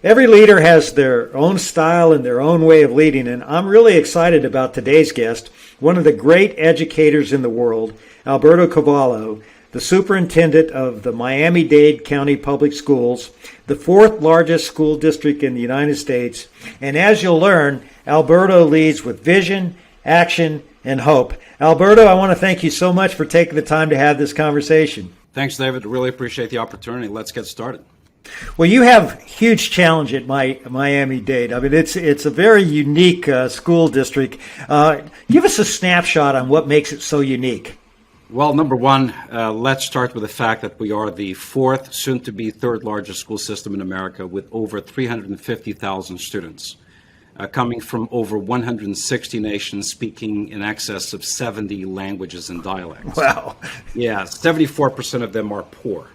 Every leader has their own style and their own way of leading, and I'm really excited about today's guest, one of the great educators in the world, Alberto Carvalho, the superintendent of the Miami-Dade County Public Schools, the fourth largest school district in the United States. And as you'll learn, Alberto leads with vision, action, and hope. Alberto, I want to thank you so much for taking the time to have this conversation. Thanks, David. Really appreciate the opportunity. Let's get started. Well, you have a huge challenge at Miami-Dade. I mean, it's a very unique school district. Give us a snapshot on what makes it so unique. Well, number one, let's start with the fact that we are the fourth, soon-to-be third largest school system in America with over 350,000 students, coming from over 160 nations, speaking in excess of 70 languages and dialects. Wow. Yeah, 74% of them are poor.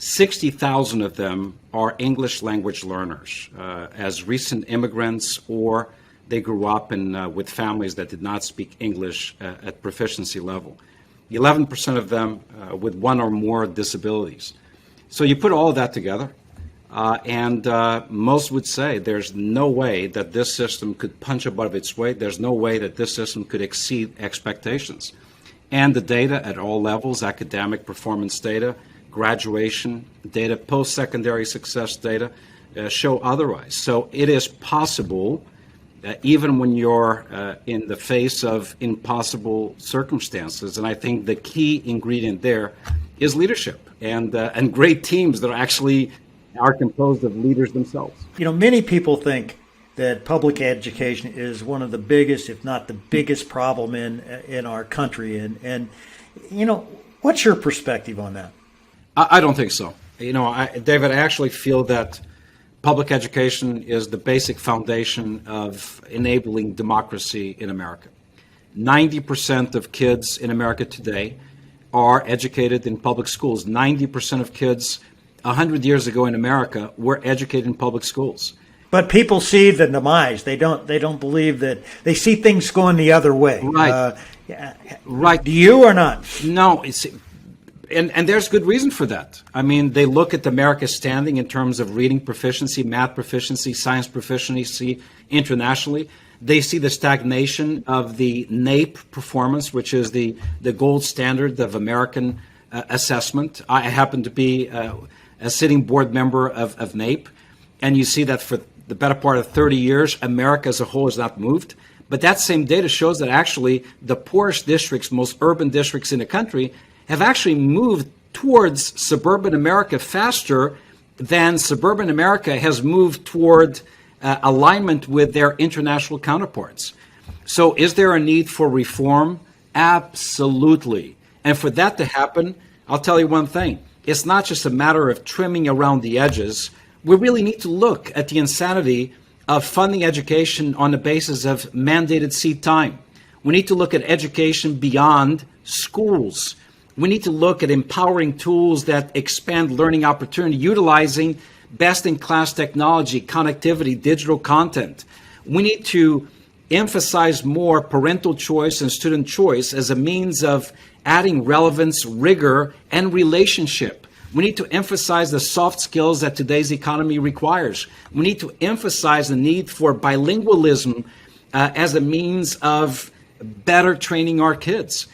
60,000 of them are English language learners, as recent immigrants, or they grew up with families that did not speak English at proficiency level. 11% of them with one or more disabilities. So you put all of that together, and most would say there's no way that this system could punch above its weight. There's no way that this system could exceed expectations. And the data at all levels, academic performance data, graduation data, post-secondary success data, show otherwise. So it is possible, even when you're in the face of impossible circumstances. And I think the key ingredient there is leadership and great teams that actually are composed of leaders themselves. You know, many people think that public education is one of the biggest, if not the biggest problem in our country. And you know, what's your perspective on that? I don't think so. You know, David, I actually feel that public education is the basic foundation of enabling democracy in America. 90% of kids in America today are educated in public schools. 90% of kids 100 years ago in America were educated in public schools. But people see the demise. They don't believe that. They see things going the other way. Right. Right. Do you or not? No. And there's good reason for that. I mean, they look at America's standing in terms of reading proficiency, math proficiency, science proficiency internationally. They see the stagnation of the NAEP performance, which is the gold standard of American assessment. I happen to be a sitting board member of NAEP, and you see that for the better part of 30 years, America as a whole has not moved. But that same data shows that actually the poorest districts, most urban districts in the country, have actually moved towards suburban America faster than suburban America has moved toward alignment with their international counterparts. So is there a need for reform? Absolutely. And for that to happen, I'll tell you one thing. It's not just a matter of trimming around the edges. We really need to look at the insanity of funding education on the basis of mandated seat time. We need to look at education beyond schools. We need to look at empowering tools that expand learning opportunity, utilizing best-in-class technology, connectivity, digital content. We need to emphasize more parental choice and student choice as a means of adding relevance, rigor, and relationship. We need to emphasize the soft skills that today's economy requires. We need to emphasize the need for bilingualism as a means of better training our kids.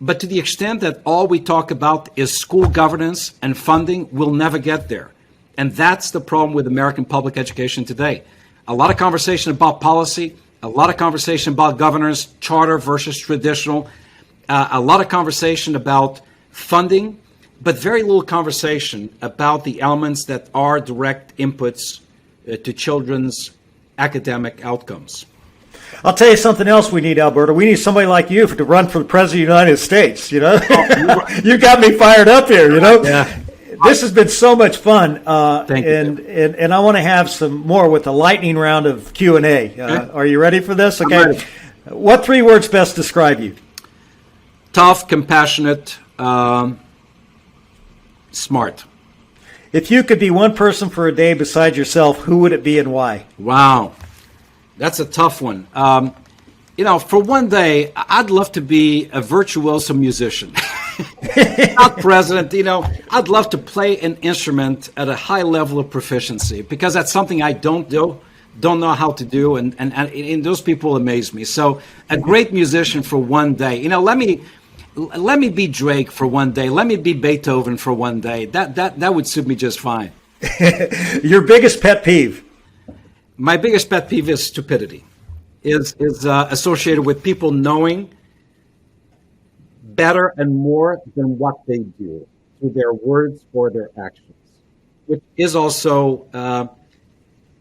But to the extent that all we talk about is school governance and funding, we'll never get there. And that's the problem with American public education today. A lot of conversation about policy, a lot of conversation about governance, charter versus traditional, a lot of conversation about funding, but very little conversation about the elements that are direct inputs to children's academic outcomes. I'll tell you something else we need, Alberto. We need somebody like you to run for the President of the United States, you know? You got me fired up here, you know? Yeah. This has been so much fun. Thank you. And I want to have some more with the lightning round of Q&A. Okay. Are you ready for this? Okay. I'm ready. What 3 words best describe you? Tough, compassionate, smart. If you could be one person for a day besides yourself, who would it be and why? Wow. That's a tough one. You know, for one day, I'd love to be a virtuoso musician. not president. I'd love to play an instrument at a high level of proficiency because that's something I don't know how to do, and those people amaze me. So a great musician for one day. Let me be Drake for one day. Let me be Beethoven for one day. That would suit me just fine. Your biggest pet peeve? My biggest pet peeve is stupidity. Is associated with people knowing better and more than what they do through their words or their actions, which is also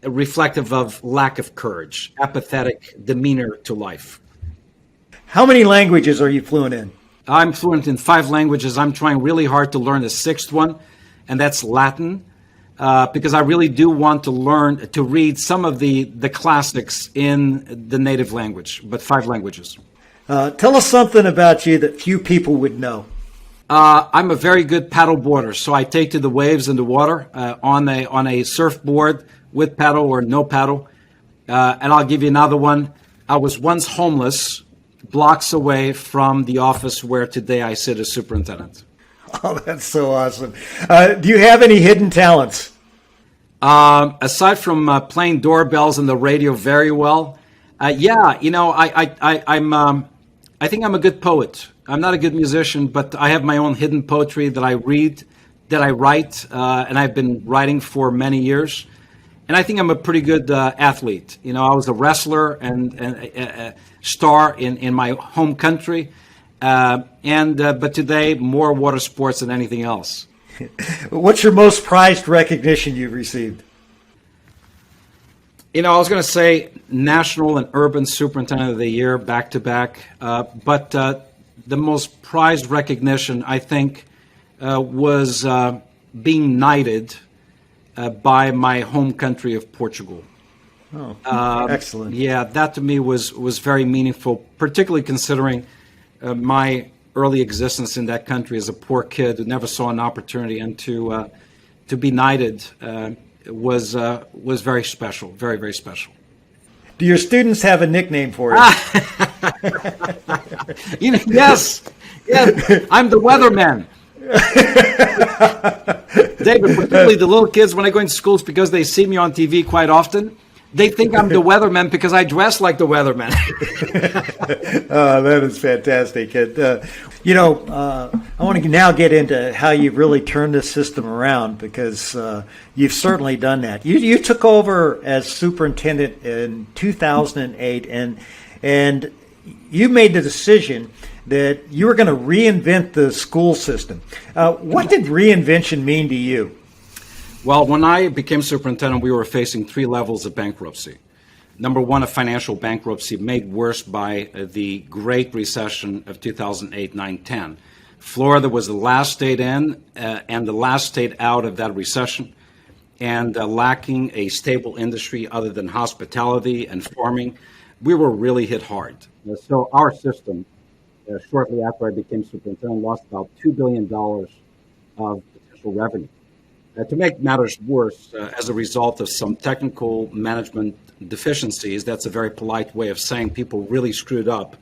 reflective of lack of courage, apathetic demeanor to life. How many languages are you fluent in? I'm fluent in 5 languages. I'm trying really hard to learn the 6th one, and that's Latin, because I really do want to learn to read some of the classics in the native language, but 5 languages. Tell us something about you that few people would know. I'm a very good paddleboarder, so I take to the waves and the water on a surfboard with paddle or no paddle. And I'll give you another one. I was once homeless, blocks away from the office where today I sit as superintendent. Oh, that's so awesome. Do you have any hidden talents? Aside from playing doorbells and the radio very well, I think I'm a good poet. I'm not a good musician, but I have my own hidden poetry that I read, that I write, and I've been writing for many years. And I think I'm a pretty good athlete. I was a wrestler and a star in my home country, but today more water sports than anything else. What's your most prized recognition you've received? I was going to say National and Urban Superintendent of the Year back to back, but the most prized recognition, I think, was being knighted by my home country of Portugal. Oh, excellent. Yeah, that to me was very meaningful, particularly considering my early existence in that country as a poor kid who never saw an opportunity, and to be knighted was very special, very, very special. Do your students have a nickname for you? Yes, I'm the weatherman. David, particularly the little kids, when I go into schools, because they see me on TV quite often, they think I'm the weatherman because I dress like the weatherman. Oh, that is fantastic. And, I want to now get into how you've really turned this system around, because you've certainly done that. You took over as superintendent in 2008, and you made the decision that you were going to reinvent the school system. What did reinvention mean to you? Well, when I became superintendent, we were facing 3 levels of bankruptcy. Number 1, a financial bankruptcy made worse by the Great Recession of 2008, 9, 10. Florida was the last state in and the last state out of that recession, and lacking a stable industry other than hospitality and farming, we were really hit hard. So our system, shortly after I became superintendent, lost about $2 billion of potential revenue. To make matters worse, as a result of some technical management deficiencies, that's a very polite way of saying people really screwed up.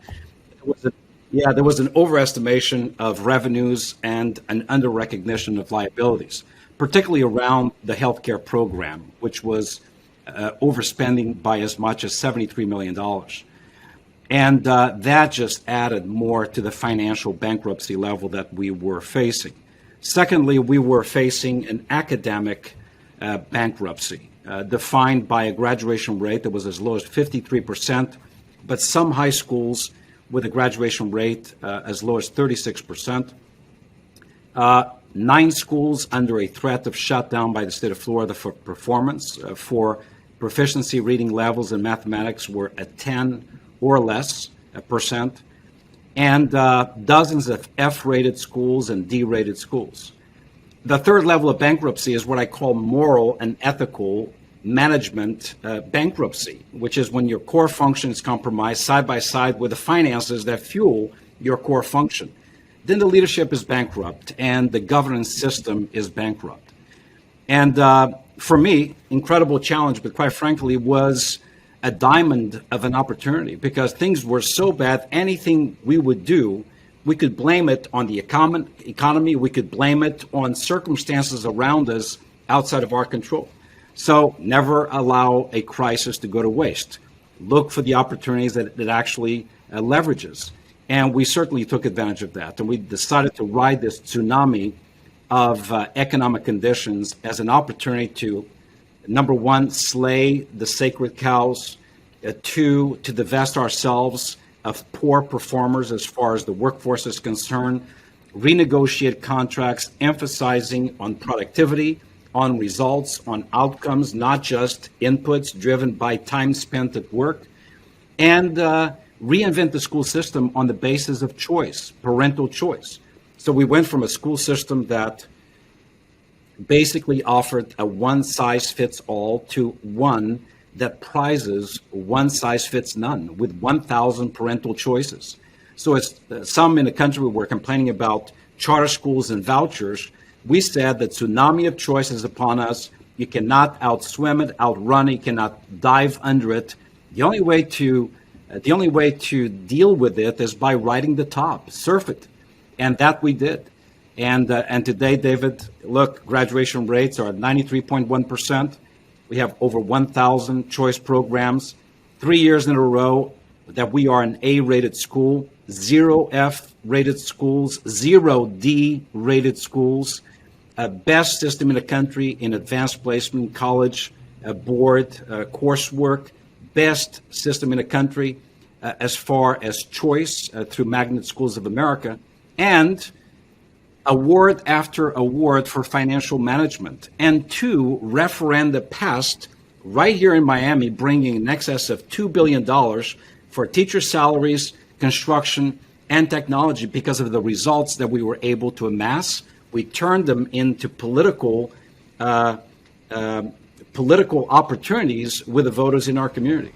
There was an overestimation of revenues and an under-recognition of liabilities, particularly around the healthcare program, which was overspending by as much as $73 million. And that just added more to the financial bankruptcy level that we were facing. Secondly, we were facing an academic bankruptcy, defined by a graduation rate that was as low as 53%, but some high schools with a graduation rate as low as 36%. 9 schools under a threat of shutdown by the state of Florida for performance, for proficiency reading levels in mathematics were at 10 or less percent. And dozens of F-rated schools and D-rated schools. The third level of bankruptcy is what I call moral and ethical management bankruptcy, which is when your core function is compromised side by side with the finances that fuel your core function. Then the leadership is bankrupt and the governance system is bankrupt. And for me, incredible challenge, but quite frankly, was a diamond of an opportunity, because things were so bad, anything we would do We could blame it on the economy. We could blame it on circumstances around us outside of our control. So never allow a crisis to go to waste. Look for the opportunities that it actually leverages. And we certainly took advantage of that. And we decided to ride this tsunami of economic conditions as an opportunity to, number one, slay the sacred cows, two, to divest ourselves of poor performers as far as the workforce is concerned, renegotiate contracts emphasizing on productivity, on results, on outcomes, not just inputs driven by time spent at work, and reinvent the school system on the basis of choice, parental choice. So we went from a school system that basically offered a one-size-fits-all to one that prizes one-size-fits-none with 1,000 parental choices. So as some in the country were complaining about charter schools and vouchers, we said the tsunami of choice is upon us. You cannot outswim it, outrun it, you cannot dive under it. The only way to deal with it is by riding the top, surf it. And that we did. And today, David, look, graduation rates are at 93.1%. We have over 1,000 choice programs, 3 years in a row that we are an A-rated school, 0 F-rated schools, 0 D-rated schools, best system in the country in advanced placement, college, board, coursework, best system in the country as far as choice through Magnet Schools of America, and award after award for financial management, and 2 referenda passed right here in Miami, bringing in excess of $2 billion for teacher salaries, construction, and technology because of the results that we were able to amass. We turned them into political opportunities with the voters in our community.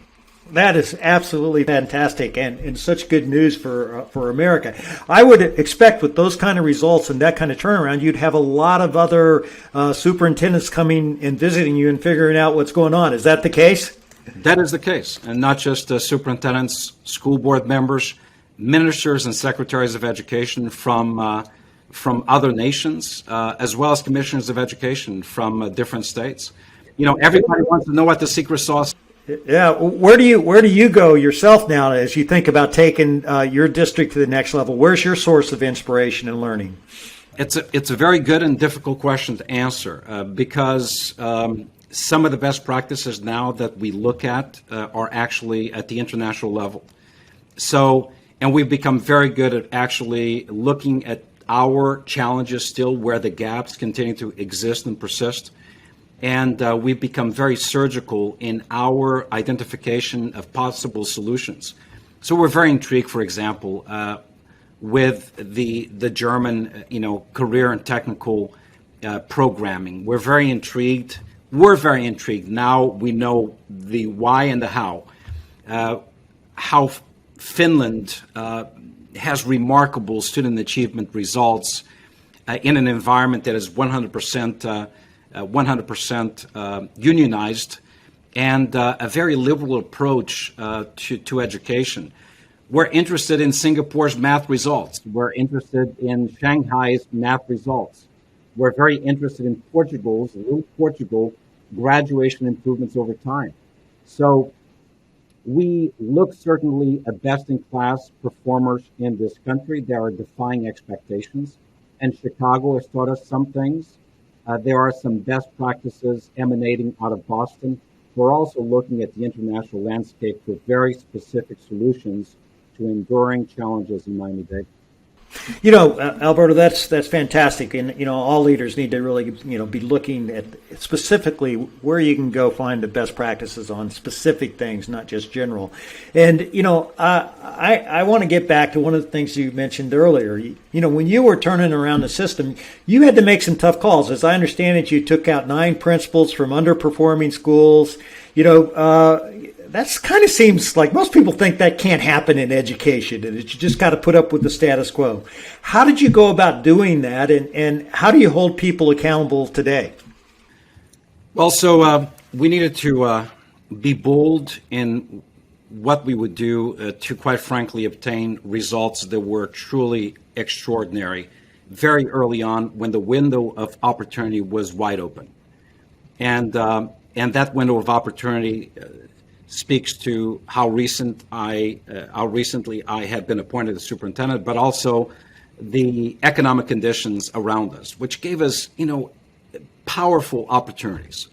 That is absolutely fantastic and such good news for America. I would expect with those kind of results and that kind of turnaround, you'd have a lot of other superintendents coming and visiting you and figuring out what's going on. Is that the case? That is the case. And not just superintendents, school board members, ministers and secretaries of education from other nations, as well as commissioners of education from different states. You know, everybody wants to know what the secret sauce is. Yeah, where do you go yourself now as you think about taking your district to the next level? Where's your source of inspiration and learning? It's a very good and difficult question to answer because some of the best practices now that we look at are actually at the international level. So, and we've become very good at actually looking at our challenges still, where the gaps continue to exist and persist. And we've become very surgical in our identification of possible solutions. So we're very intrigued, for example, with the German, career and technical programming. We're very intrigued. Now we know the why and the how. How Finland has remarkable student achievement results in an environment that is 100% unionized, and a very liberal approach to education. We're interested in Singapore's math results. We're interested in Shanghai's math results. We're very interested in Portugal graduation improvements over time. So we look certainly at best-in-class performers in this country. There are defying expectations, and Chicago has taught us some things. There are some best practices emanating out of Boston. We're also looking at the international landscape for very specific solutions to enduring challenges in Miami-Dade. Alberto, that's fantastic, and all leaders need to really be looking at specifically where you can go find the best practices on specific things, not just general. And I want to get back to one of the things you mentioned earlier. When you were turning around the system, you had to make some tough calls. As I understand it, you took out 9 principals from underperforming schools. That kind of seems like most people think that can't happen in education, and that you just got to put up with the status quo. How did you go about doing that, and how do you hold people accountable today? Well, so we needed to be bold in what we would do to, quite frankly, obtain results that were truly extraordinary very early on when the window of opportunity was wide open. And that window of opportunity speaks to how recently I had been appointed as superintendent, but also the economic conditions around us, which gave us, powerful opportunities.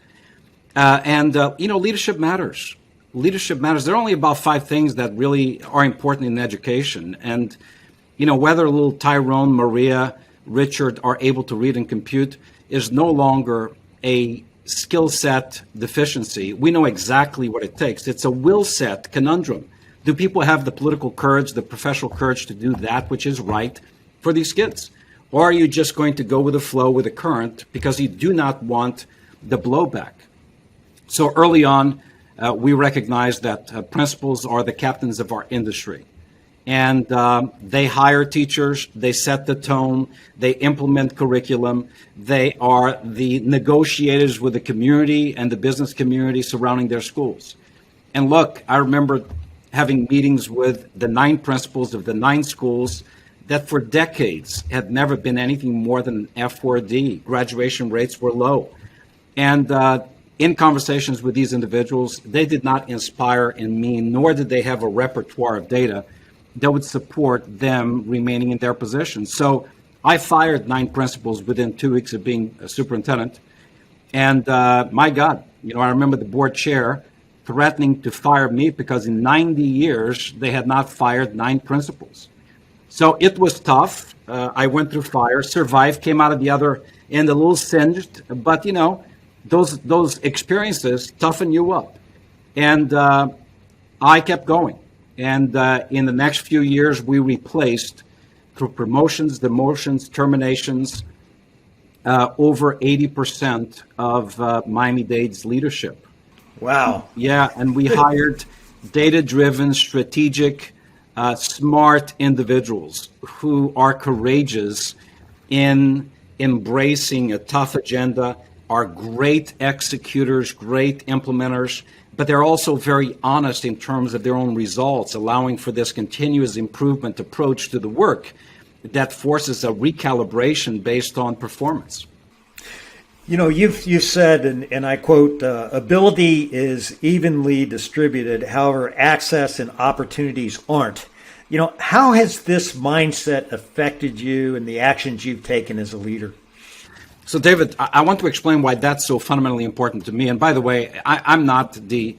Leadership matters. Leadership matters. There are only about 5 things that really are important in education. And, whether little Tyrone, Maria, Richard are able to read and compute is no longer a skill set deficiency. We know exactly what it takes. It's a will set conundrum. Do people have the political courage, the professional courage to do that which is right for these kids? Or are you just going to go with the flow, with the current, because you do not want the blowback? So early on, we recognized that principals are the captains of our industry. And they hire teachers, they set the tone, they implement curriculum, they are the negotiators with the community and the business community surrounding their schools. And look, I remember having meetings with the 9 principals of the 9 schools that for decades had never been anything more than an F or a D. Graduation rates were low. And in conversations with these individuals, they did not inspire in me, nor did they have a repertoire of data that would support them remaining in their positions. So I fired 9 principals within 2 weeks of being a superintendent. And my God, I remember the board chair threatening to fire me because in 90 years, they had not fired 9 principals. So it was tough. I went through fire, survived, came out of the other end a little singed. But, those experiences toughen you up. And I kept going. And in the next few years, we replaced, through promotions, demotions, terminations, over 80% of Miami-Dade's leadership. Wow. Yeah, and we hired data-driven, strategic, smart individuals who are courageous in embracing a tough agenda, are great executors, great implementers, but they're also very honest in terms of their own results, allowing for this continuous improvement approach to the work that forces a recalibration based on performance. You've said, and I quote, ability is evenly distributed, however, access and opportunities aren't. How has this mindset affected you and the actions you've taken as a leader? So, David, I want to explain why that's so fundamentally important to me. And by the way, I'm not the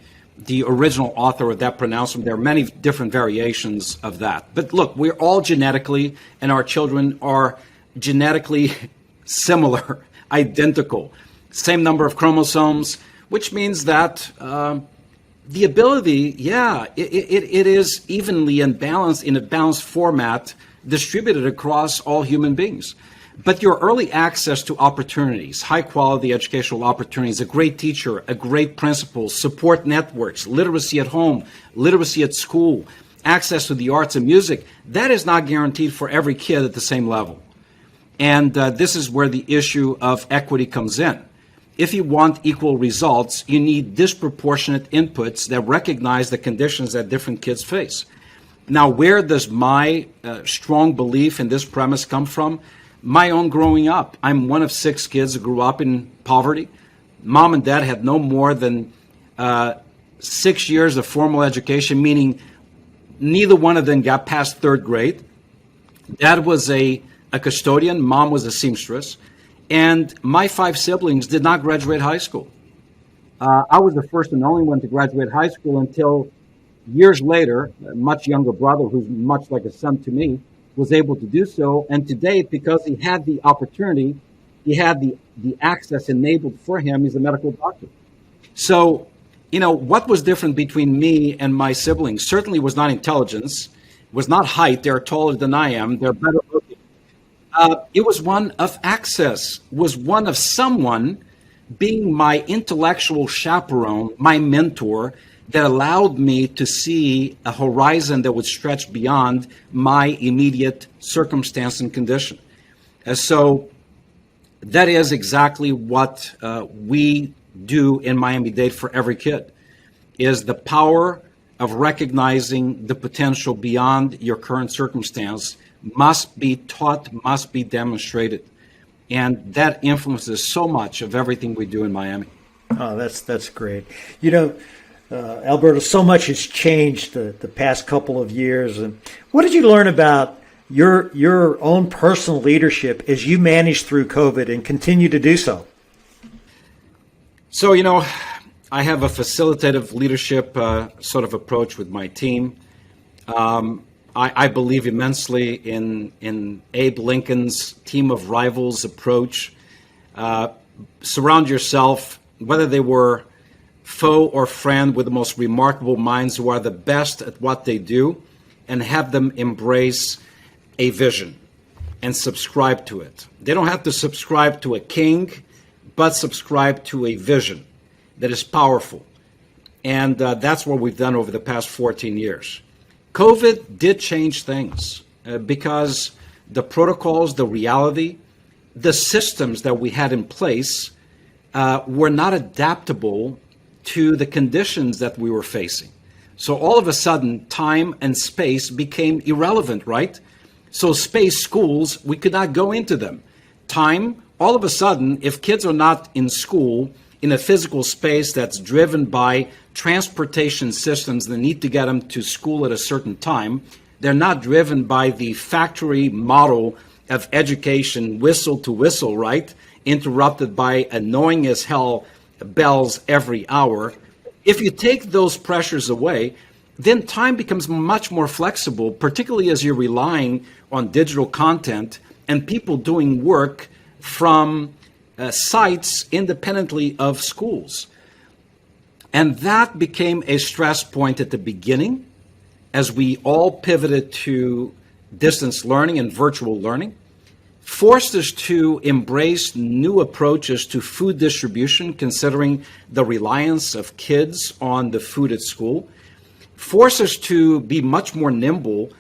original author of that pronouncement. There are many different variations of that. But look, we're all genetically, and our children are genetically similar, identical. Same number of chromosomes, which means that the ability, it is evenly and balanced in a balanced format distributed across all human beings. But your early access to opportunities, high quality educational opportunities, a great teacher, a great principal, support networks, literacy at home, literacy at school, access to the arts and music, that is not guaranteed for every kid at the same level. And this is where the issue of equity comes in. If you want equal results, you need disproportionate inputs that recognize the conditions that different kids face. Now, where does my strong belief in this premise come from? My own growing up. I'm one of 6 kids who grew up in poverty. Mom and dad had no more than 6 years of formal education, meaning neither one of them got past 3rd grade. Dad was a custodian. Mom was a seamstress. And my 5 siblings did not graduate high school. I was the first and only one to graduate high school until years later, a much younger brother who's much like a son to me, was able to do so. And today, because he had the opportunity, he had the access enabled for him, he's a medical doctor. So, what was different between me and my siblings certainly was not intelligence, was not height. They're taller than I am. They're better looking. It was one of access, was one of someone being my intellectual chaperone, my mentor, that allowed me to see a horizon that would stretch beyond my immediate circumstance and condition. And so that is exactly what we do in Miami-Dade for every kid, is the power of recognizing the potential beyond your current circumstance must be taught, must be demonstrated. And that influences so much of everything we do in Miami. Oh, that's great. You know, Alberto, so much has changed the past couple of years. And what did you learn about your own personal leadership as you managed through COVID and continue to do so? So, I have a facilitative leadership sort of approach with my team. I believe immensely in Abe Lincoln's team of rivals approach. Surround yourself, whether they were foe or friend, with the most remarkable minds who are the best at what they do, and have them embrace a vision and subscribe to it. They don't have to subscribe to a king, but subscribe to a vision that is powerful. And that's what we've done over the past 14 years. COVID did change things because the protocols, the reality, the systems that we had in place were not adaptable to the conditions that we were facing. So all of a sudden, time and space became irrelevant, right? So space schools, we could not go into them. Time, all of a sudden, if kids are not in school in a physical space that's driven by transportation systems that need to get them to school at a certain time, they're not driven by the factory model of education, whistle to whistle, right? Interrupted by annoying as hell bells every hour. If you take those pressures away, then time becomes much more flexible, particularly as you're relying on digital content and people doing work from sites independently of schools. And that became a stress point at the beginning as we all pivoted to distance learning and virtual learning, forced us to embrace new approaches to food distribution, considering the reliance of kids on the food at school, forced us to be much more nimble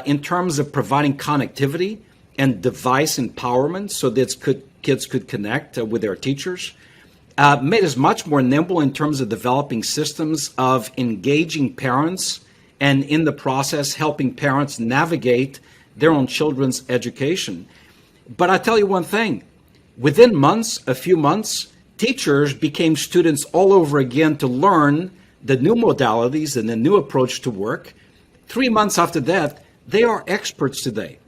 in terms of providing connectivity and device empowerment so that kids could connect with their teachers, made us much more nimble in terms of developing systems of engaging parents and in the process helping parents navigate their own children's education. But I tell you one thing, within months, a few months, teachers became students all over again to learn the new modalities and the new approach to work. 3 months after that, they are experts today.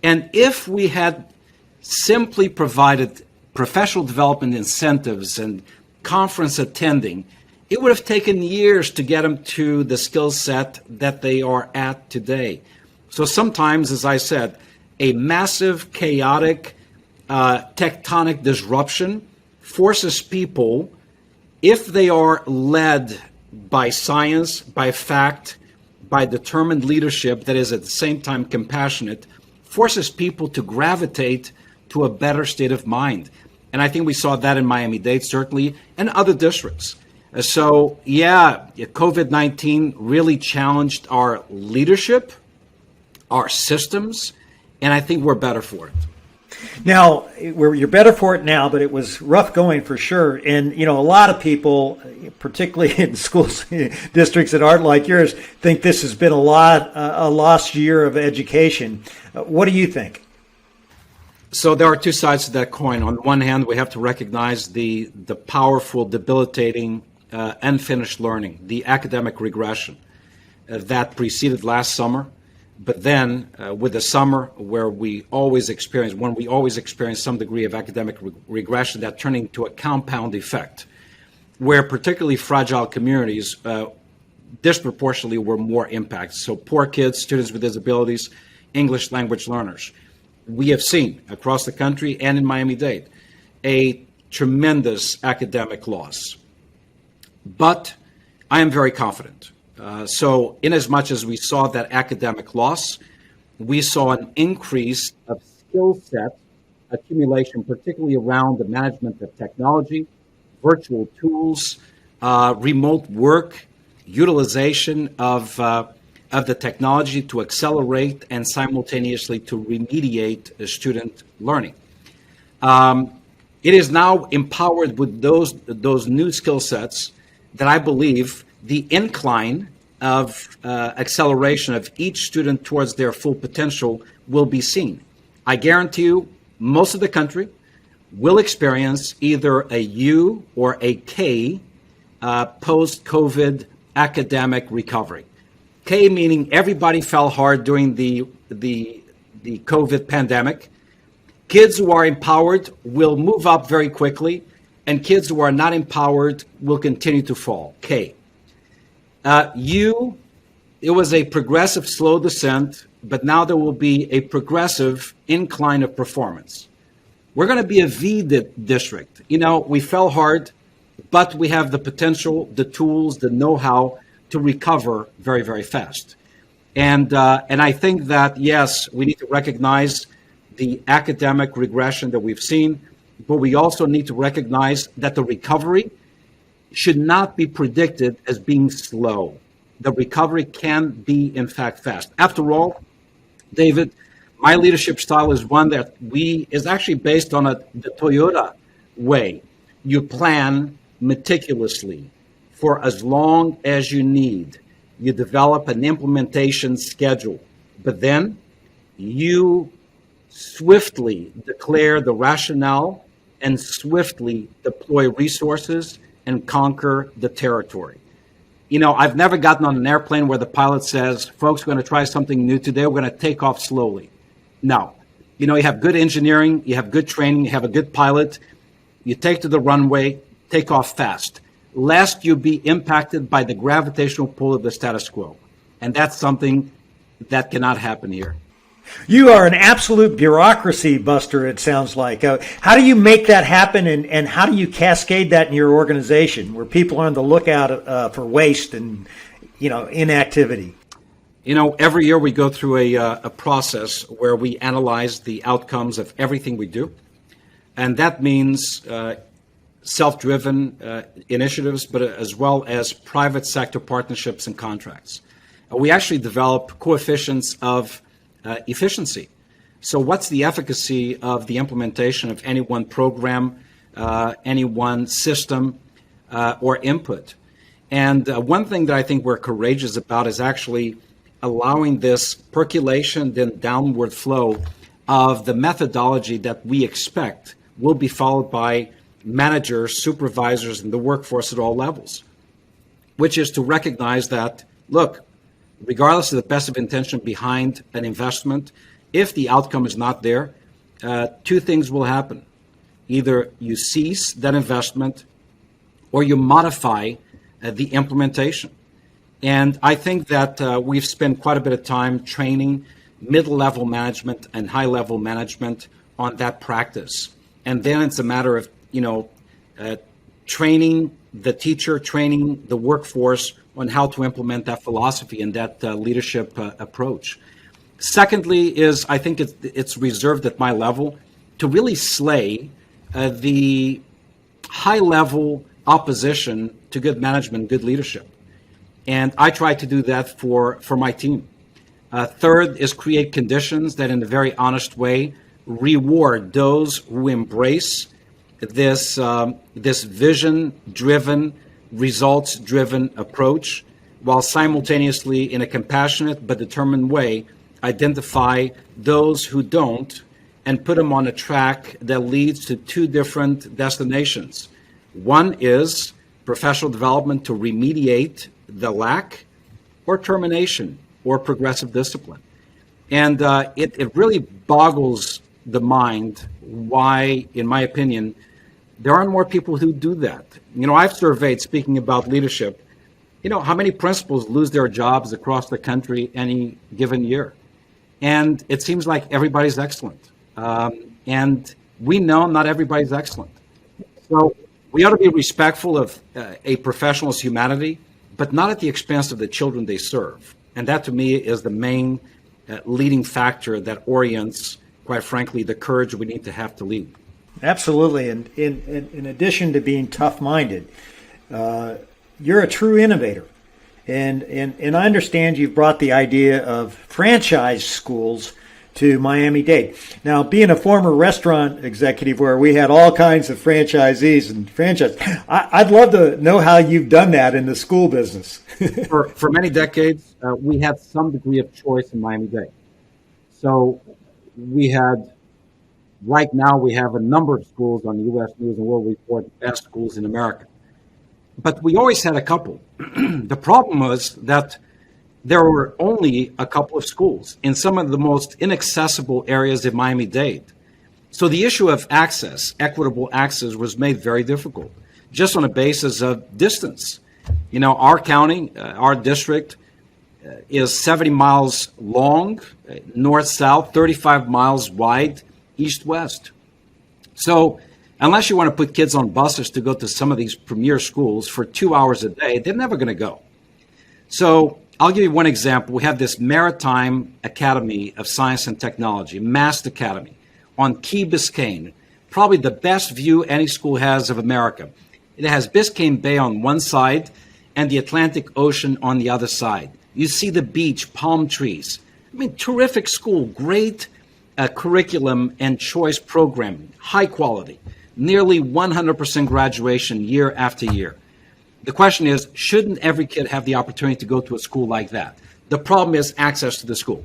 And if we had simply provided professional development incentives and conference attending, it would have taken years to get them to the skill set that they are at today. So sometimes, as I said, a massive, chaotic, tectonic disruption forces people, if they are led by science, by fact, by determined leadership that is at the same time compassionate, forces people to gravitate to a better state of mind. And I think we saw that in Miami-Dade, certainly, and other districts. So, yeah, COVID-19 really challenged our leadership, our systems, and I think we're better for it. Now, you're better for it now, but it was rough going for sure. And, a lot of people, particularly in schools, districts that aren't like yours, think this has been a lost year of education. What do you think? So there are two sides to that coin. On one hand, we have to recognize the powerful, debilitating, unfinished learning, the academic regression that preceded last summer. But then with the summer when we always experience some degree of academic regression, that turned into a compound effect, where particularly fragile communities disproportionately were more impacted. So poor kids, students with disabilities, English language learners. We have seen across the country and in Miami-Dade a tremendous academic loss. But I am very confident. So in as much as we saw that academic loss, we saw an increase of skill set accumulation, particularly around the management of technology, virtual tools, remote work, utilization of the technology to accelerate and simultaneously to remediate student learning. It is now empowered with those new skill sets that I believe the incline of acceleration of each student towards their full potential will be seen. I guarantee you, most of the country will experience either a U or a K post-COVID academic recovery. K meaning everybody fell hard during the COVID pandemic. Kids who are empowered will move up very quickly, and kids who are not empowered will continue to fall. K. U, it was a progressive slow descent, but now there will be a progressive incline of performance. We're going to be a V district. You know, we fell hard, but we have the potential, the tools, the know-how to recover very, very fast. And I think that, yes, we need to recognize the academic regression that we've seen, but we also need to recognize that the recovery should not be predicted as being slow. The recovery can be, in fact, fast. After all, David, my leadership style is one that is actually based on the Toyota way. You plan meticulously for as long as you need. You develop an implementation schedule, but then you swiftly declare the rationale and swiftly deploy resources and conquer the territory. You know, I've never gotten on an airplane where the pilot says, folks, we're going to try something new today. We're going to take off slowly. No. You know, you have good engineering, you have good training, you have a good pilot. You take to the runway, take off fast, lest you be impacted by the gravitational pull of the status quo. And that's something that cannot happen here. You are an absolute bureaucracy buster, it sounds like. How do you make that happen, and how do you cascade that in your organization where people are on the lookout for waste and, you know, inactivity? You know, every year we go through a process where we analyze the outcomes of everything we do. And that means self-driven initiatives, but as well as private sector partnerships and contracts. We actually develop coefficients of efficiency. So what's the efficacy of the implementation of any one program, any one system, or input? And one thing that I think we're courageous about is actually allowing this percolation, then downward flow of the methodology that we expect will be followed by managers, supervisors, and the workforce at all levels, which is to recognize that, look, regardless of the best of intention behind an investment, if the outcome is not there, two things will happen. Either you cease that investment or you modify the implementation. And I think that we've spent quite a bit of time training mid-level management and high-level management on that practice. And then it's a matter of, training the teacher, training the workforce on how to implement that philosophy and that leadership approach. Secondly is, I think it's reserved at my level to really slay the high-level opposition to good management, good leadership. And I try to do that for my team. Third is create conditions that in a very honest way reward those who embrace this vision-driven, results-driven approach, while simultaneously, in a compassionate but determined way, identify those who don't and put them on a track that leads to two different destinations. One is professional development to remediate the lack, or termination, or progressive discipline. And it really boggles the mind why, in my opinion, there aren't more people who do that. I've surveyed, speaking about leadership, how many principals lose their jobs across the country any given year? And it seems like everybody's excellent. And we know not everybody's excellent. So we ought to be respectful of a professional's humanity, but not at the expense of the children they serve. And that, to me, is the main leading factor that orients, quite frankly, the courage we need to have to lead. Absolutely. And in addition to being tough-minded, you're a true innovator. And I understand you've brought the idea of franchise schools to Miami-Dade. Now, being a former restaurant executive where we had all kinds of franchisees and franchise, I'd love to know how you've done that in the school business. For many decades, we had some degree of choice in Miami-Dade. So right now we have a number of schools on the U.S. News and World Report, the best schools in America. But we always had a couple. The problem was that there were only a couple of schools in some of the most inaccessible areas of Miami-Dade. So the issue of access, equitable access, was made very difficult, just on a basis of distance. You know, our county, our district is 70 miles long, north-south, 35 miles wide, east-west. So unless you want to put kids on buses to go to some of these premier schools for 2 hours a day, they're never going to go. So I'll give you one example. We have this Maritime Academy of Science and Technology, MAST Academy, on Key Biscayne, probably the best view any school has of America. It has Biscayne Bay on one side and the Atlantic Ocean on the other side. You see the beach, palm trees. I mean, terrific school, great curriculum and choice programming, high quality, nearly 100% graduation year after year. The question is, shouldn't every kid have the opportunity to go to a school like that? The problem is access to the school.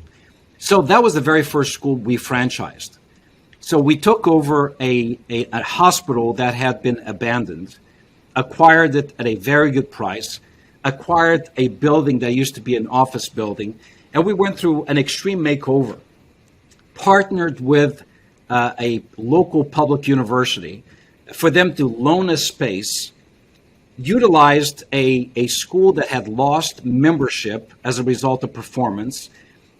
So that was the very first school we franchised. So we took over a hospital that had been abandoned, acquired it at a very good price, acquired a building that used to be an office building, and we went through an extreme makeover, partnered with a local public university for them to loan us space, utilized a school that had lost membership as a result of performance,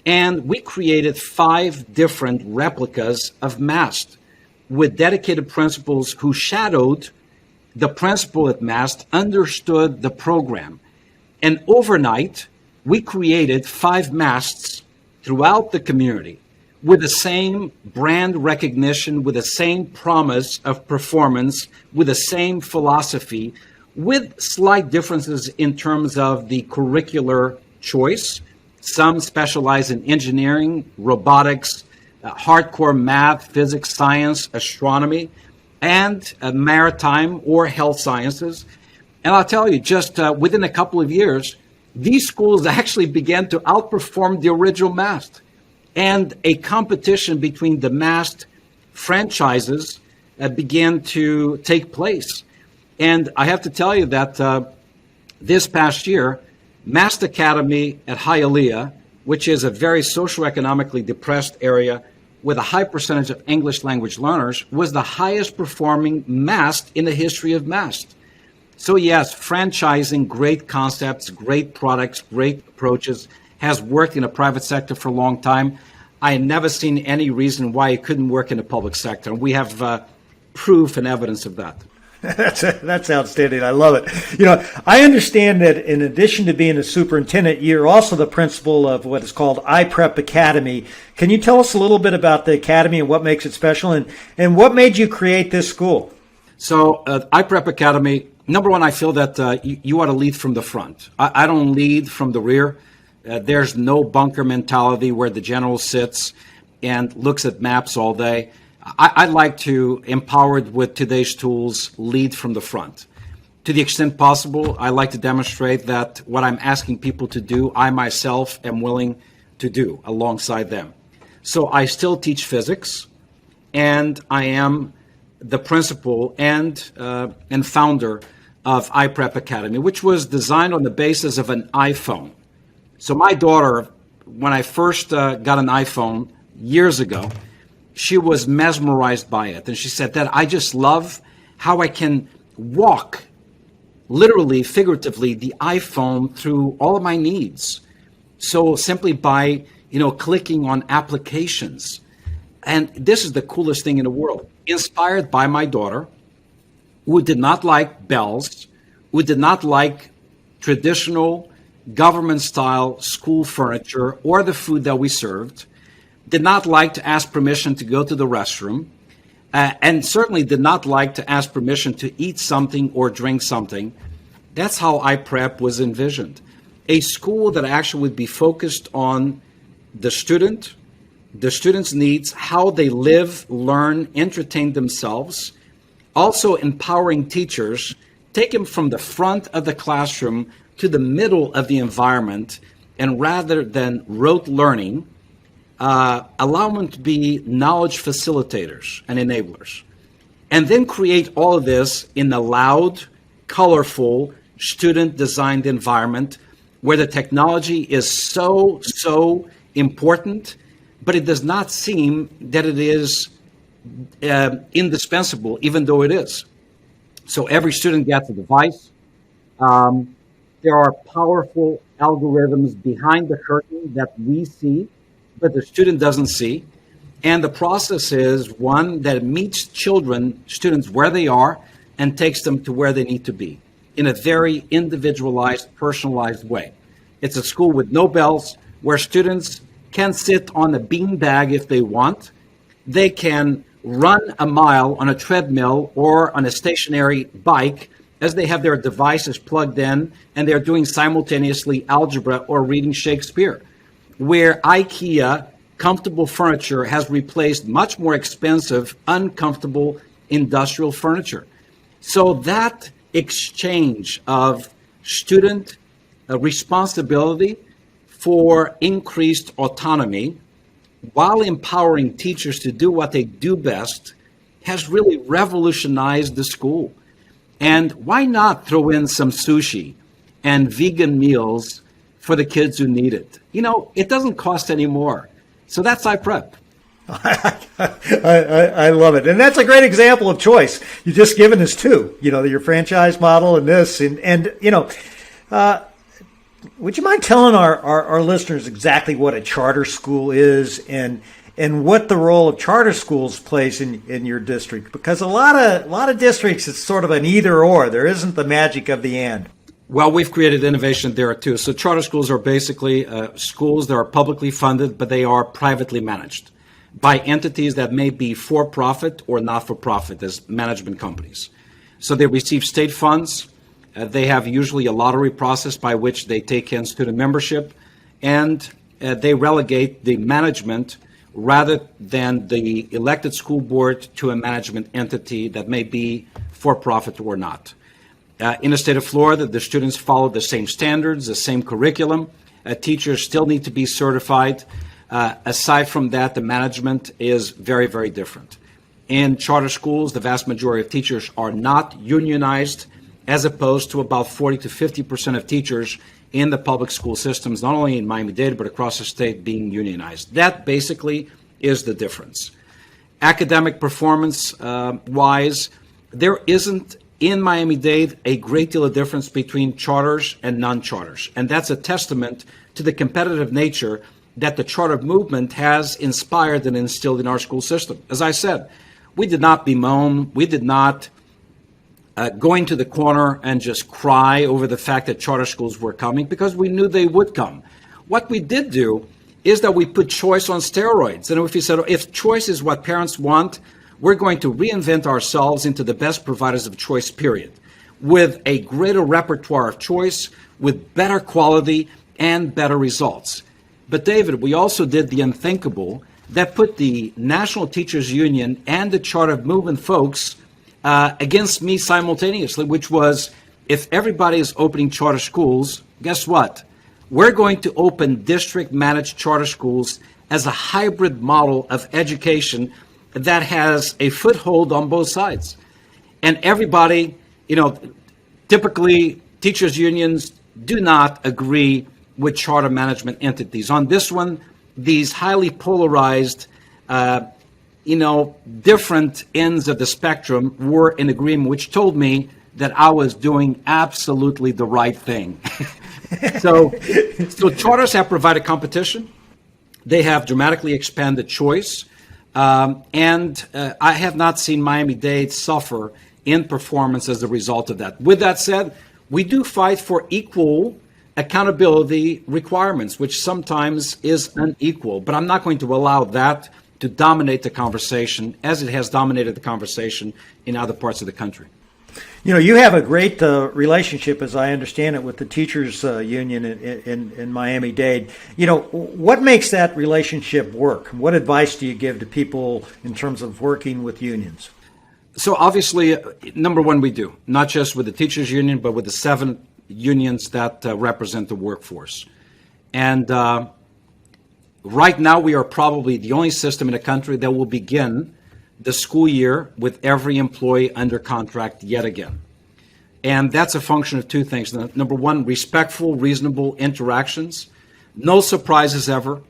and we created 5 different replicas of MAST with dedicated principals who shadowed the principal at MAST, understood the program. And overnight, we created 5 MASTs throughout the community with the same brand recognition, with the same promise of performance, with the same philosophy, with slight differences in terms of the curricular choice. Some specialize in engineering, robotics, hardcore math, physics, science, astronomy, and maritime or health sciences. And I'll tell you, just within a couple of years, these schools actually began to outperform the original MAST. And a competition between the MAST franchises began to take place. And I have to tell you that this past year, MAST Academy at Hialeah, which is a very socioeconomically depressed area with a high percentage of English language learners, was the highest performing MAST in the history of MAST. So yes, franchising, great concepts, great products, great approaches, has worked in the private sector for a long time. I have never seen any reason why it couldn't work in the public sector. We have proof and evidence of that. That's outstanding. I love it. You know, I understand that in addition to being a superintendent, you're also the principal of what is called Iprep Academy. Can you tell us a little bit about the academy and what makes it special, and what made you create this school? So Iprep Academy, number one, I feel that you ought to lead from the front. I don't lead from the rear. There's no bunker mentality where the general sits and looks at maps all day. I'd like to, empowered with today's tools, lead from the front. To the extent possible, I like to demonstrate that what I'm asking people to do, I myself am willing to do alongside them. So I still teach physics, and I am the principal and founder of Iprep Academy, which was designed on the basis of an iPhone. So my daughter, when I first got an iPhone years ago, she was mesmerized by it. And she said, Dad, I just love how I can walk, literally, figuratively, the iPhone through all of my needs. So simply by, clicking on applications. And this is the coolest thing in the world. Inspired by my daughter, who did not like bells, who did not like traditional government-style school furniture or the food that we served, did not like to ask permission to go to the restroom, and certainly did not like to ask permission to eat something or drink something. That's how Iprep was envisioned. A school that actually would be focused on the student, the students' needs, how they live, learn, entertain themselves. Also empowering teachers, take them from the front of the classroom to the middle of the environment, and rather than rote learning, allow them to be knowledge facilitators and enablers. And then create all of this in a loud, colorful, student-designed environment where the technology is so important, but it does not seem that it is indispensable, even though it is. So every student gets a device. There are powerful algorithms behind the curtain that we see, but the student doesn't see. And the process is one that meets students where they are and takes them to where they need to be in a very individualized, personalized way. It's a school with no bells where students can sit on a beanbag if they want. They can run a mile on a treadmill or on a stationary bike as they have their devices plugged in and they're doing simultaneously algebra or reading Shakespeare, where IKEA comfortable furniture has replaced much more expensive, uncomfortable industrial furniture. So that exchange of student responsibility for increased autonomy while empowering teachers to do what they do best has really revolutionized the school. And why not throw in some sushi and vegan meals for the kids who need it? You know, it doesn't cost any more. So that's Iprep. I love it. And that's a great example of choice. You've just given us two, your franchise model and this. And would you mind telling our listeners exactly what a charter school is and what the role of charter schools plays in your district? Because a lot of districts, it's sort of an either or. There isn't the magic of the and. Well, we've created innovation there too. So charter schools are basically schools that are publicly funded, but they are privately managed by entities that may be for-profit or not-for-profit as management companies. So they receive state funds. They have usually a lottery process by which they take in student membership, and they relegate the management rather than the elected school board to a management entity that may be for-profit or not. In the state of Florida, the students follow the same standards, the same curriculum. Teachers still need to be certified. Aside from that, the management is very, very different. In charter schools, the vast majority of teachers are not unionized, as opposed to about 40 to 50% of teachers in the public school systems, not only in Miami-Dade, but across the state, being unionized. That basically is the difference. Academic performance wise, there isn't in Miami-Dade a great deal of difference between charters and non-charters. And that's a testament to the competitive nature that the charter movement has inspired and instilled in our school system. As I said, we did not bemoan, we did not go into the corner and just cry over the fact that charter schools were coming, because we knew they would come. What we did do is that we put choice on steroids. And if we said, if choice is what parents want, we're going to reinvent ourselves into the best providers of choice, period, with a greater repertoire of choice, with better quality and better results. But David, we also did the unthinkable that put the National Teachers Union and the charter movement folks against me simultaneously, which was, if everybody is opening charter schools, guess what? We're going to open district-managed charter schools as a hybrid model of education that has a foothold on both sides. And everybody, typically teachers unions do not agree with charter management entities. On this one, these highly polarized, different ends of the spectrum were in agreement, which told me that I was doing absolutely the right thing. So charters have provided competition. They have dramatically expanded choice. And I have not seen Miami-Dade suffer in performance as a result of that. With that said, we do fight for equal accountability requirements, which sometimes is unequal. But I'm not going to allow that to dominate the conversation as it has dominated the conversation in other parts of the country. You know, you have a great relationship, as I understand it, with the teachers union in Miami-Dade. You know, what makes that relationship work? What advice do you give to people in terms of working with unions? So obviously, number one, we do, not just with the teachers union, but with the 7 unions that represent the workforce. And right now, we are probably the only system in the country that will begin the school year with every employee under contract yet again. And that's a function of 2 things. Number one, respectful, reasonable interactions, no surprises ever,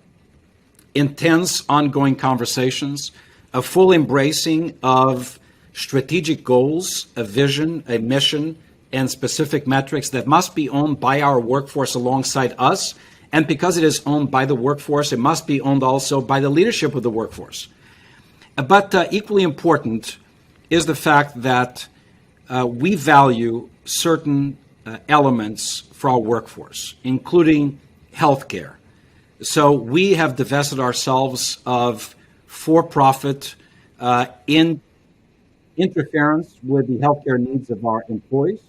intense, ongoing conversations, a full embracing of strategic goals, a vision, a mission, and specific metrics that must be owned by our workforce alongside us. And because it is owned by the workforce, it must be owned also by the leadership of the workforce. But equally important is the fact that we value certain elements for our workforce, including healthcare. So we have divested ourselves of for-profit interference with the healthcare needs of our employees.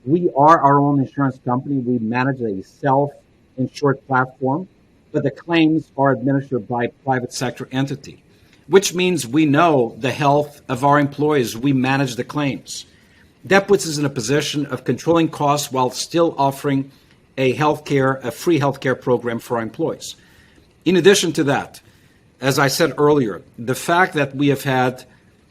We are our own insurance company. We manage a self-insured platform, but the claims are administered by a private sector entity, which means we know the health of our employees. We manage the claims. That puts us in a position of controlling costs while still offering a free healthcare program for our employees. In addition to that, as I said earlier, the fact that we have had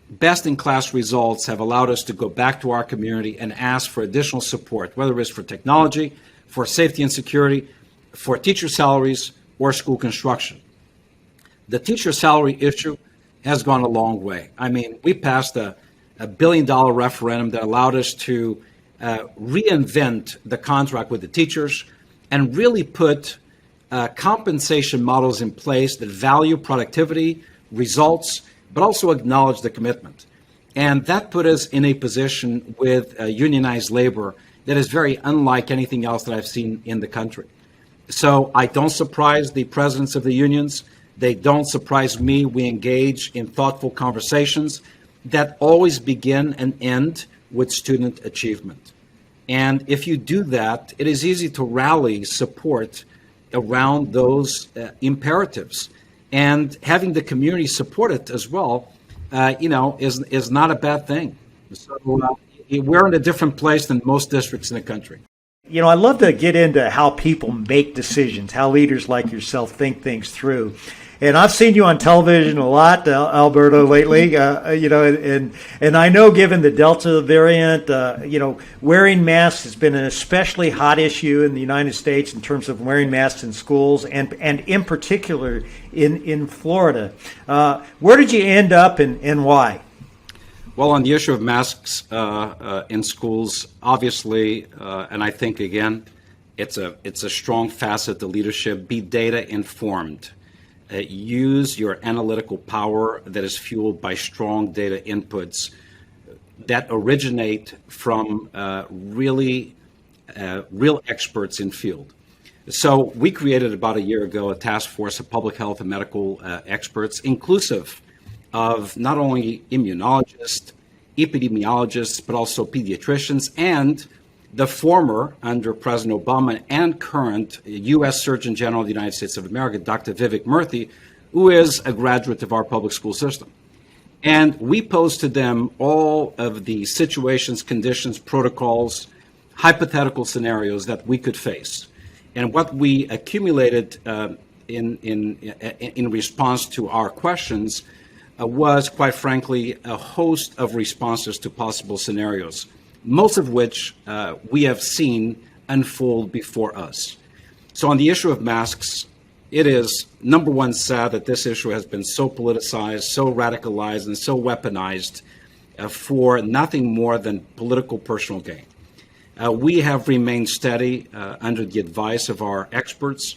best-in-class results have allowed us to go back to our community and ask for additional support, whether it's for technology, for safety and security, for teacher salaries, or school construction. The teacher salary issue has gone a long way. I mean, we passed a $1 billion referendum that allowed us to reinvent the contract with the teachers and really put compensation models in place that value productivity, results, but also acknowledge the commitment. And that put us in a position with unionized labor that is very unlike anything else that I've seen in the country. So I don't surprise the presidents of the unions. They don't surprise me. We engage in thoughtful conversations that always begin and end with student achievement. And if you do that, it is easy to rally support around those imperatives. And having the community support it as well, is not a bad thing. So we're in a different place than most districts in the country. You know, I love to get into how people make decisions, how leaders like yourself think things through. And I've seen you on television a lot, Alberto, lately. And I know, given the Delta variant, wearing masks has been an especially hot issue in the United States in terms of wearing masks in schools, and in particular in Florida. Where did you end up, and why? Well, on the issue of masks in schools, obviously, and I think again, it's a strong facet to leadership. Be data informed. Use your analytical power that is fueled by strong data inputs that originate from real experts in field. So we created about a year ago a task force of public health and medical experts, inclusive of not only immunologists, epidemiologists, but also pediatricians, and the former, under President Obama, and current U.S. Surgeon General of the United States of America, Dr. Vivek Murthy, who is a graduate of our public school system. And we posed to them all of the situations, conditions, protocols, hypothetical scenarios that we could face. And what we accumulated in response to our questions was, quite frankly, a host of responses to possible scenarios, most of which we have seen unfold before us. So on the issue of masks, it is, number one, sad that this issue has been so politicized, so radicalized, and so weaponized for nothing more than political personal gain. We have remained steady under the advice of our experts.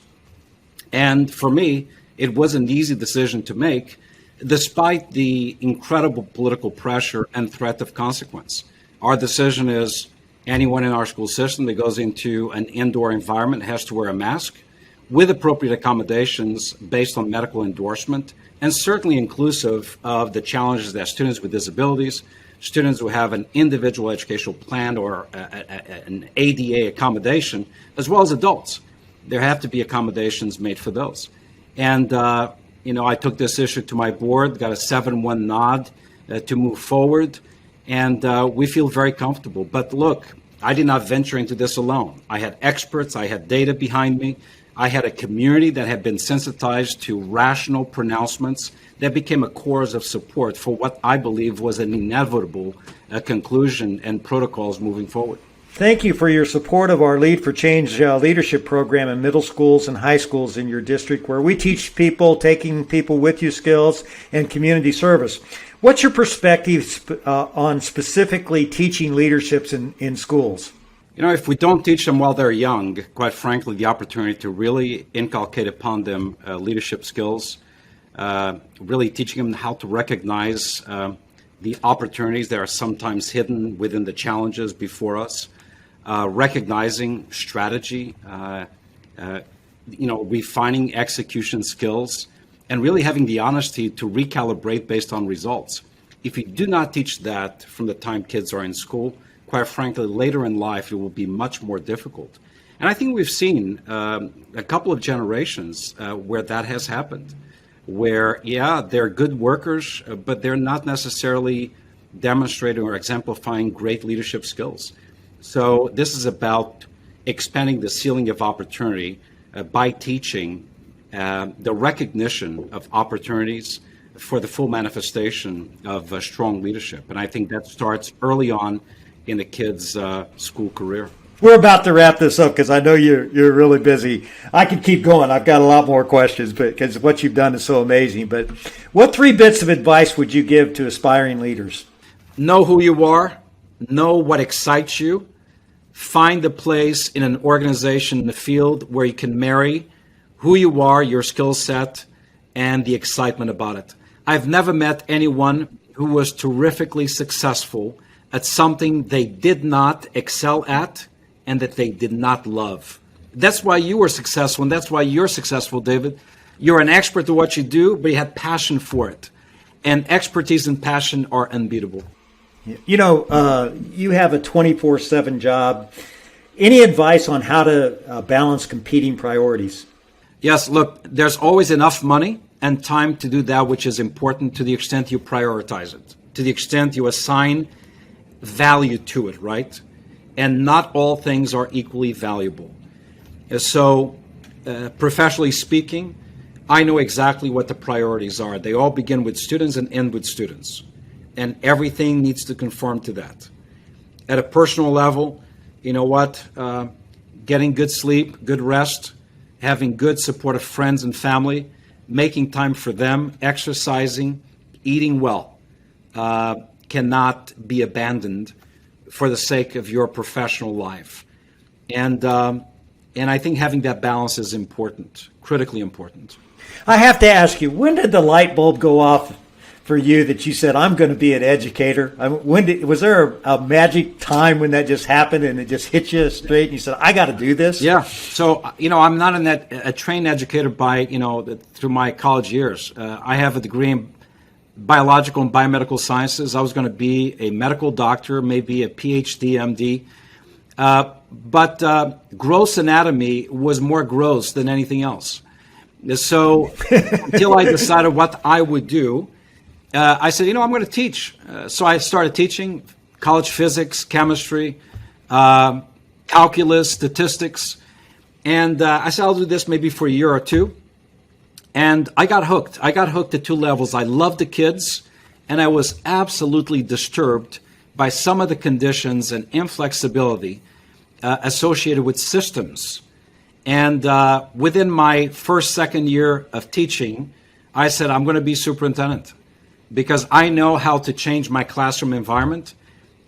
And for me, it was an easy decision to make, despite the incredible political pressure and threat of consequence. Our decision is anyone in our school system that goes into an indoor environment has to wear a mask with appropriate accommodations based on medical endorsement, and certainly inclusive of the challenges that students with disabilities, students who have an individual educational plan or an ADA accommodation, as well as adults. There have to be accommodations made for those. And, I took this issue to my board, got a 7-1 nod to move forward, and we feel very comfortable. But look, I did not venture into this alone. I had experts, I had data behind me, I had a community that had been sensitized to rational pronouncements that became a chorus of support for what I believe was an inevitable conclusion and protocols moving forward. Thank you for your support of our Lead for Change leadership program in middle schools and high schools in your district, where we teach people, taking people with you skills and community service. What's your perspective on specifically teaching leaderships in schools? If we don't teach them while they're young, quite frankly, the opportunity to really inculcate upon them leadership skills, really teaching them how to recognize the opportunities that are sometimes hidden within the challenges before us, recognizing strategy, refining execution skills, and really having the honesty to recalibrate based on results. If you do not teach that from the time kids are in school, quite frankly, later in life, it will be much more difficult. And I think we've seen a couple of generations where that has happened, where, they're good workers, but they're not necessarily demonstrating or exemplifying great leadership skills. So this is about expanding the ceiling of opportunity by teaching the recognition of opportunities for the full manifestation of strong leadership. And I think that starts early on in the kids' school career. We're about to wrap this up because I know you're really busy. I could keep going. I've got a lot more questions because what you've done is so amazing. But what 3 bits of advice would you give to aspiring leaders? Know who you are. Know what excites you. Find a place in an organization in the field where you can marry who you are, your skill set, and the excitement about it. I've never met anyone who was terrifically successful at something they did not excel at and that they did not love. That's why you were successful, and that's why you're successful, David. You're an expert at what you do, but you have passion for it. And expertise and passion are unbeatable. You have a 24/7 job. Any advice on how to balance competing priorities? Yes, look, there's always enough money and time to do that which is important to the extent you prioritize it, to the extent you assign value to it, right? And not all things are equally valuable. So, professionally speaking, I know exactly what the priorities are. They all begin with students and end with students. And everything needs to conform to that. At a personal level, getting good sleep, good rest, having good supportive friends and family, making time for them, exercising, eating well, cannot be abandoned for the sake of your professional life. And I think having that balance is important, critically important. I have to ask you, when did the light bulb go off for you that you said, I'm going to be an educator? Was there a magic time when that just happened and it just hit you straight and you said, I got to do this? Yeah. So, I'm not a trained educator by, through my college years. I have a degree in biological and biomedical sciences. I was going to be a medical doctor, maybe a PhD, MD. But gross anatomy was more gross than anything else. So until I decided what I would do, I said, I'm going to teach. So I started teaching college physics, chemistry, calculus, statistics. And I said, I'll do this maybe for a year or two. And I got hooked. I got hooked at 2 levels. I loved the kids, and I was absolutely disturbed by some of the conditions and inflexibility associated with systems. And within my second year of teaching, I said, I'm going to be superintendent because I know how to change my classroom environment.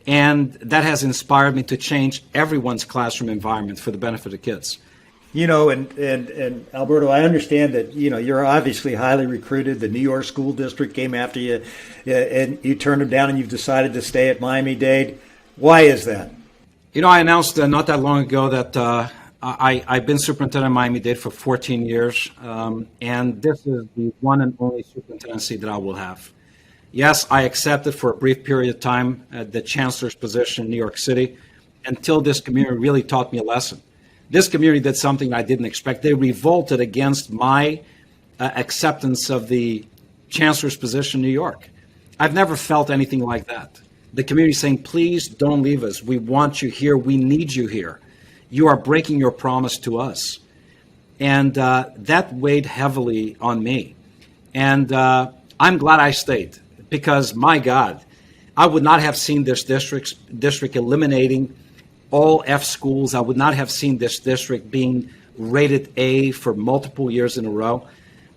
And that has inspired me to change everyone's classroom environment for the benefit of kids. And Alberto, I understand that, you're obviously highly recruited. The New York School District came after you and you turned them down and you've decided to stay at Miami-Dade. Why is that? I announced not that long ago that I've been superintendent of Miami-Dade for 14 years, and this is the one and only superintendency that I will have. Yes, I accepted for a brief period of time the chancellor's position in New York City until this community really taught me a lesson. This community did something I didn't expect. They revolted against my acceptance of the chancellor's position in New York. I've never felt anything like that. The community saying, please don't leave us. We want you here. We need you here. You are breaking your promise to us. And that weighed heavily on me. And I'm glad I stayed because, my God, I would not have seen this district eliminating all F schools. I would not have seen this district being rated A for multiple years in a row.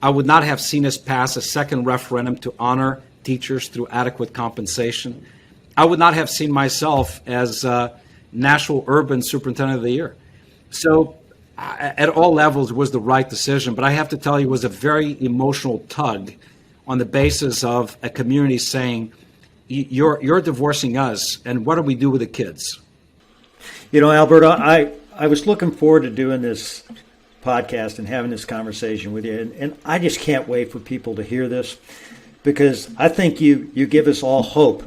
I would not have seen us pass a second referendum to honor teachers through adequate compensation. I would not have seen myself as National Urban Superintendent of the Year. So at all levels it was the right decision, but I have to tell you it was a very emotional tug on the basis of a community saying, you're divorcing us, and what do we do with the kids? You know, Alberto, I was looking forward to doing this podcast and having this conversation with you, and I just can't wait for people to hear this, because I think you give us all hope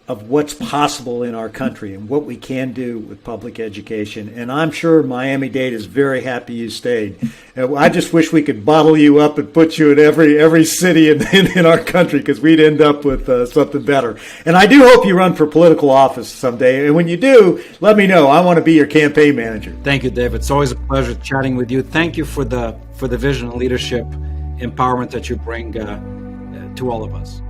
of what's possible in our country and what we can do with public education. And I'm sure Miami-Dade is very happy you stayed. I just wish we could bottle you up and put you in every city in our country, because we'd end up with something better. And I do hope you run for political office someday. And when you do, let me know. I want to be your campaign manager. Thank you, David. It's always a pleasure chatting with you. Thank you for the vision and leadership empowerment that you bring to all of us.